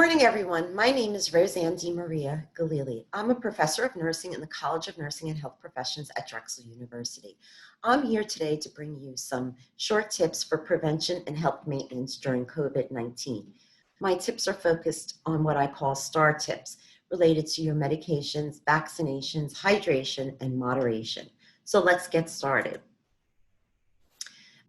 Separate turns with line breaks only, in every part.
morning, everyone. My name is Roseanne DiMaria-Ghalili. I'm a professor of nursing in the College of Nursing and Health Professions at Drexel University. I'm here today to bring you some short tips for prevention and health maintenance during COVID-19. My tips are focused on what I call STAR tips related to your medications, vaccinations, hydration, and moderation. So let's get started.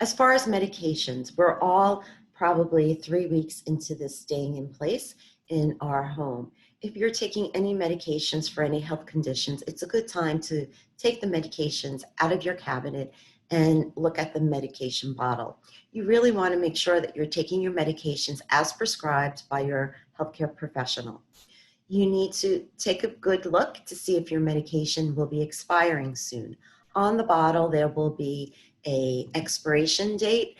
As far as medications, we're all probably 3 weeks into this staying in place in our home. If you're taking any medications for any health conditions, it's a good time to take the medications out of your cabinet and look at the medication bottle. You really want to make sure that you're taking your medications as prescribed by your healthcare professional. You need to take a good look to see if your medication will be expiring soon. On the bottle, there will be an expiration date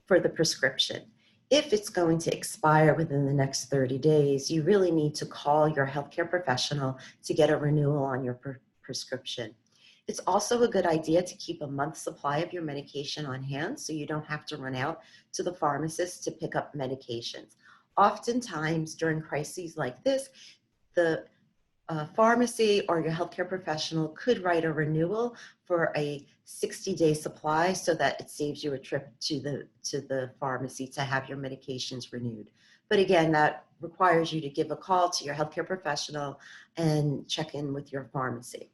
for the prescription. If it's going to expire within the next 30 days, you really need to call your healthcare professional to get a renewal on your prescription. It's also a good idea to keep a month's supply of your medication on hand so you don't have to run out to the pharmacist to pick up medications. Oftentimes during crises like this, the pharmacy or your healthcare professional could write a renewal for a 60-day supply so that it saves you a trip to the pharmacy to have your medications renewed. But again, that requires you to give a call to your healthcare professional and check in with your pharmacy.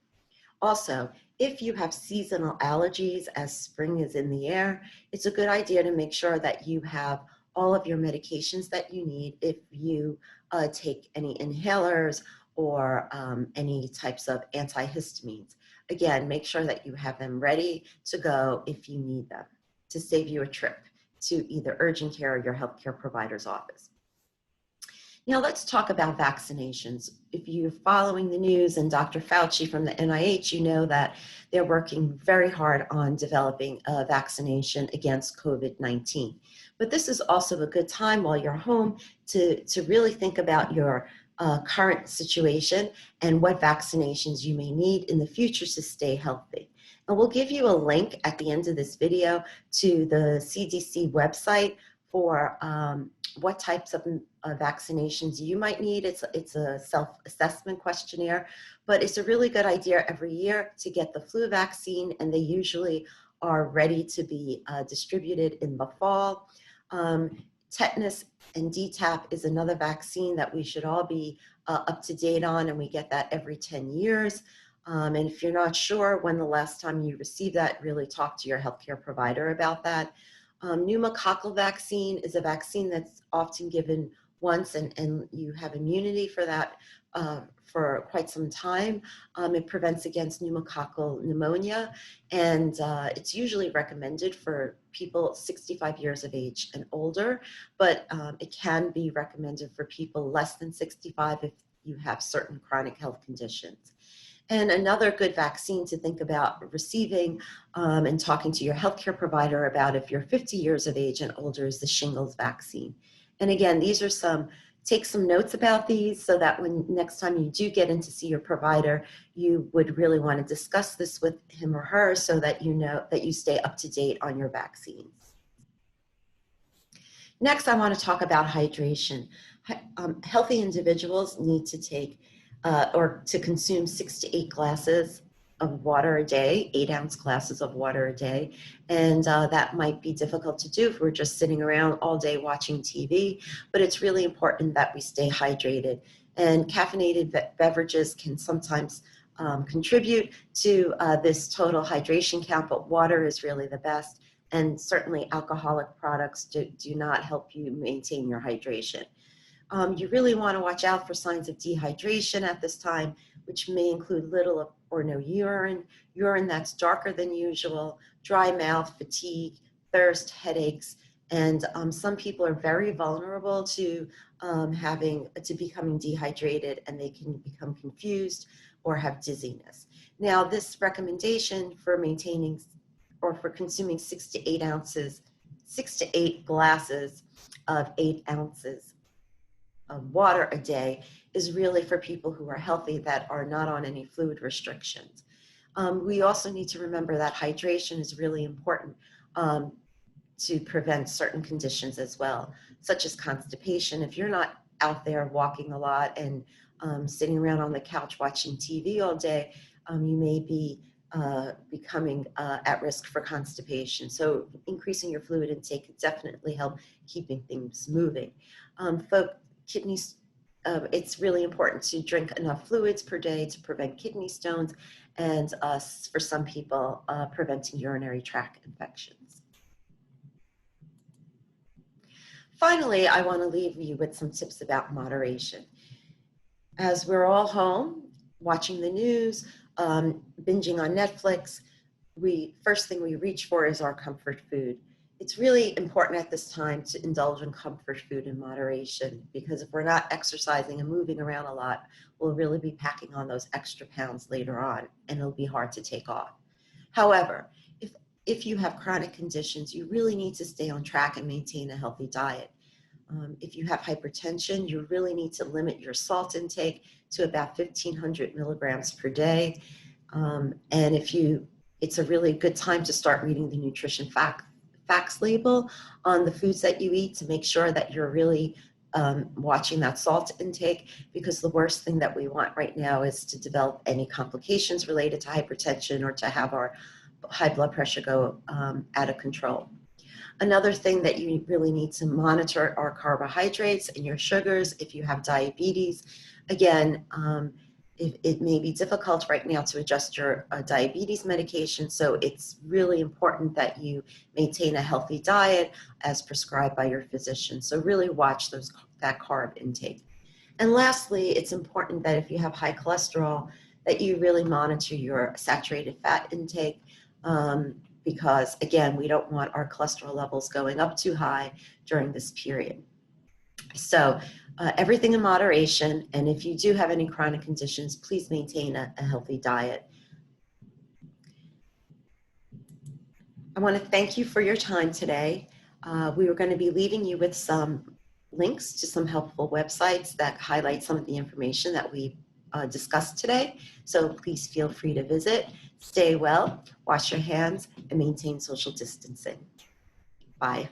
Also, if you have seasonal allergies as spring is in the air, it's a good idea to make sure that you have all of your medications that you need if you take any inhalers or any types of antihistamines. Again, make sure that you have them ready to go if you need them to save you a trip to either urgent care or your healthcare provider's office. Now let's talk about vaccinations. If you're following the news and Dr. Fauci from the NIH, you know that they're working very hard on developing a vaccination against COVID-19. But this is also a good time while you're home to really think about your current situation and what vaccinations you may need in the future to stay healthy. And we'll give you a link at the end of this video to the CDC website for what types of vaccinations you might need. It's a self-assessment questionnaire, but it's a really good idea every year to get the flu vaccine, and they usually are ready to be distributed in the fall. Tetanus and DTaP is another vaccine that we should all be up to date on, and we get that every 10 years. And if you're not sure when the last time you received that, really talk to your healthcare provider about that. Pneumococcal vaccine is a vaccine that's often given once, and you have immunity for that for quite some time. It prevents against pneumococcal pneumonia, and it's usually recommended for people 65 years of age and older, but it can be recommended for people less than 65 if you have certain chronic health conditions. And another good vaccine to think about receiving and talking to your healthcare provider about if you're 50 years of age and older is the shingles vaccine. And again, these are take some notes about these so that when next time you do get in to see your provider, you would really want to discuss this with him or her so that you know that you stay up to date on your vaccines. Next, I want to talk about hydration. Healthy individuals need to take or to consume 6 to 8 glasses of water a day, 8-ounce glasses of water a day. And that might be difficult to do if we're just sitting around all day watching TV, but it's really important that we stay hydrated. And caffeinated beverages can sometimes contribute to this total hydration count, but water is really the best. And certainly alcoholic products do not help you maintain your hydration. You really want to watch out for signs of dehydration at this time, which may include little or no urine, urine that's darker than usual, dry mouth, fatigue, thirst, headaches, and some people are very vulnerable to becoming dehydrated, and they can become confused or have dizziness. Now, this recommendation for maintaining or for consuming 6 to 8 glasses of 8 ounces of water a day is really for people who are healthy that are not on any fluid restrictions. We also need to remember that hydration is really important to prevent certain conditions as well, such as constipation. If you're not out there walking a lot and sitting around on the couch watching TV all day, you may be becoming at risk for constipation. So increasing your fluid intake can definitely help keeping things moving. Kidneys, it's really important to drink enough fluids per day to prevent kidney stones and for some people, preventing urinary tract infections. Finally, I want to leave you with some tips about moderation. As we're all home watching the news, binging on Netflix, first thing we reach for is our comfort food. It's really important at this time to indulge in comfort food in moderation, because if we're not exercising and moving around a lot, we'll really be packing on those extra pounds later on, and it'll be hard to take off. However, if you have chronic conditions, you really need to stay on track and maintain a healthy diet. If you have hypertension, you really need to limit your salt intake to about 1,500 milligrams per day. And it's a really good time to start reading the nutrition facts label on the foods that you eat to make sure that you're really watching that salt intake, because the worst thing that we want right now is to develop any complications related to hypertension or to have our high blood pressure go out of control. Another thing that you really need to monitor are carbohydrates and your sugars if you have diabetes. Again, it may be difficult right now to adjust your diabetes medication, so it's really important that you maintain a healthy diet as prescribed by your physician. So really watch that carb intake. And lastly, it's important that if you have high cholesterol, that you really monitor your saturated fat intake, because again, we don't want our cholesterol levels going up too high during this period. So everything in moderation, and if you do have any chronic conditions, please maintain a healthy diet. I want to thank you for your time today. We were going to be leaving you with some links to some helpful websites that highlight some of the information that we discussed today. So please feel free to visit. Stay well, wash your hands, and maintain social distancing. Bye.